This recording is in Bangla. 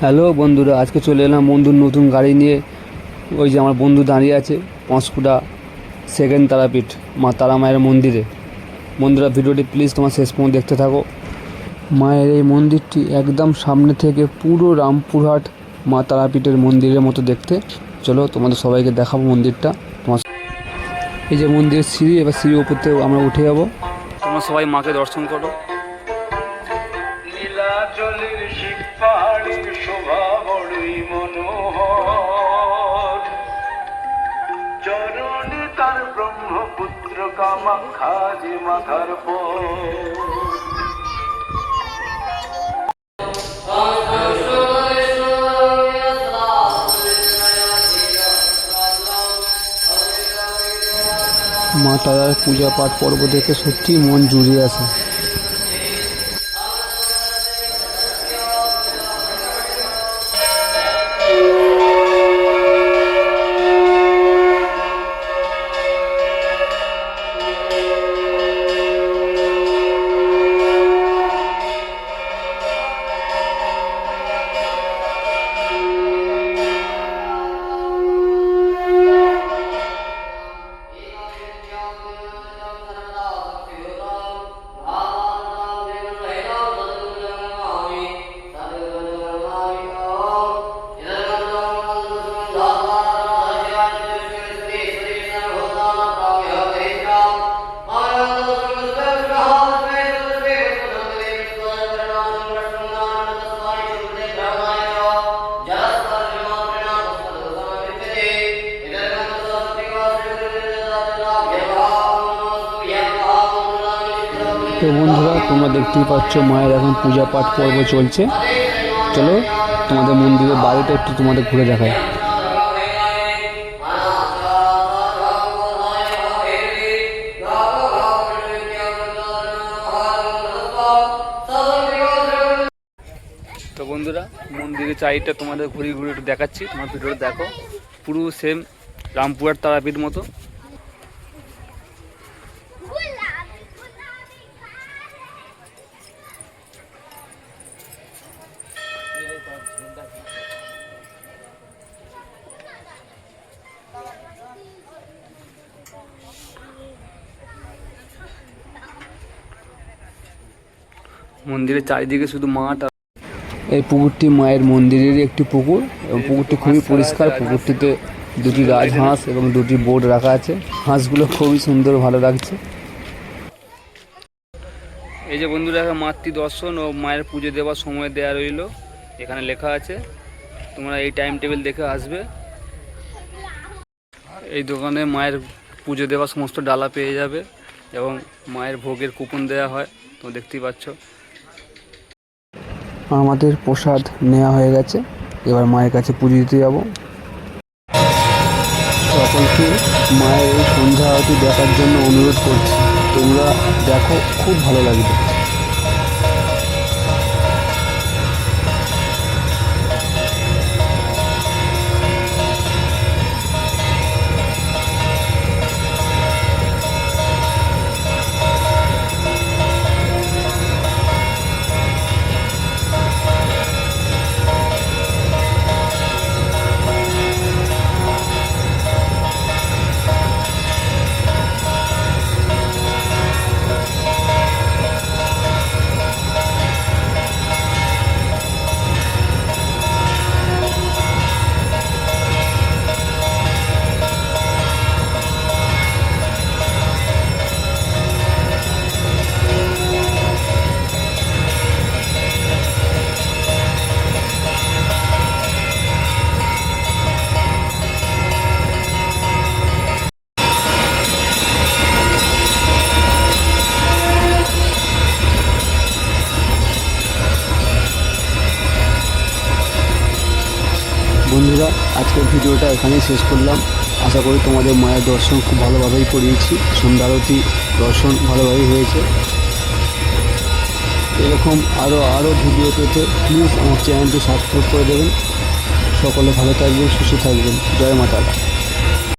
হ্যালো বন্ধুরা, আজকে চলে এলাম বন্ধুর নতুন গাড়ি নিয়ে। ওই যে আমার বন্ধু দাঁড়িয়ে আছে পাঁশকুড়া সেকেন্ড তারাপীঠ মা তারা মায়ের মন্দিরে। বন্ধুরা, ভিডিওটি প্লিজ তোমার শেষ পর্যন্ত দেখতে থাকো। মায়ের এই মন্দিরটি একদম সামনে থেকে পুরো রামপুরহাট মা তারাপীঠের মন্দিরের মতো দেখতে। চলো তোমাদের সবাইকে দেখাবো মন্দিরটা। তোমার এই যে মন্দিরের সিঁড়ি, এবার সিঁড়ির উপর থেকে আমরা উঠে যাবো। তোমরা সবাই মাকে দর্শন করো। নীলাচলের শিব পাহাড়ের শোভা বড়ই মনোহর, চরণে তার ব্রহ্মপুত্র কামাখ্যা যে মাথার পর। মা তারার পূজা পাঠ পর্ব দেখে সত্যি মন জুড়িয়ে আসে। তো বন্ধুরা, তোমরা দেখতেই পাচ্ছ মায়ের এখন পূজা পাঠ পর্ব চলছে। চলো তোমাদের মন্দিরের বাড়িটা একটু তোমাদের ঘুরে দেখায়। তো বন্ধুরা, মন্দিরের চারিটা তোমাদের ঘুরে ঘুরে একটু দেখাচ্ছি। তোমার ভিডিওটা দেখো, পুরো সেম রামপুরহাট তারাপীঠ মতো। মন্দিরের চারিদিকে শুধু মাঠ। এই পুকুরটি মায়ের মন্দিরেরই একটি পুকুর এবং পুকুরটি খুবই পরিষ্কার। পুকুরটিতে দুটি রাজহাঁস এবং দুটি বোট রাখা আছে। হাঁসগুলো খুবই সুন্দর, ভালো লাগছে। এই যে বন্ধুরা, মাতৃ দর্শন ও মায়ের পুজো দেওয়ার সময় দেওয়া রইল, এখানে লেখা আছে। তোমরা এই টাইম টেবিল দেখে আসবে। এই দোকানে মায়ের পুজো দেওয়ার সমস্ত ডালা পেয়ে যাবে এবং মায়ের ভোগের কুপন দেওয়া হয়। তোমরা দেখতেই পাচ্ছ। আমাদের প্রসাদ নেওয়া হয়ে গেছে, এবার মায়ের কাছে পুজো দিতে যাব। সকলকে মায়ের এই সন্ধ্যা আরতি দেখার জন্য অনুরোধ করছি। তোমরা দেখো, খুব ভালো লাগবে। বন্ধুরা, আজকের ভিডিওটা এখানেই শেষ করলাম। আশা করি তোমাদের মায়ের দর্শন খুব ভালোভাবেই করিয়েছি। সন্ধ্যা আরতি দর্শন ভালোভাবেই হয়েছে। এরকম আরও ভিডিও পেতে প্লিজ আমার চ্যানেলটি সাবস্ক্রাইব করে দেবেন। সকলে ভালো থাকবেন, সুস্থ থাকবেন। জয় মা তারা।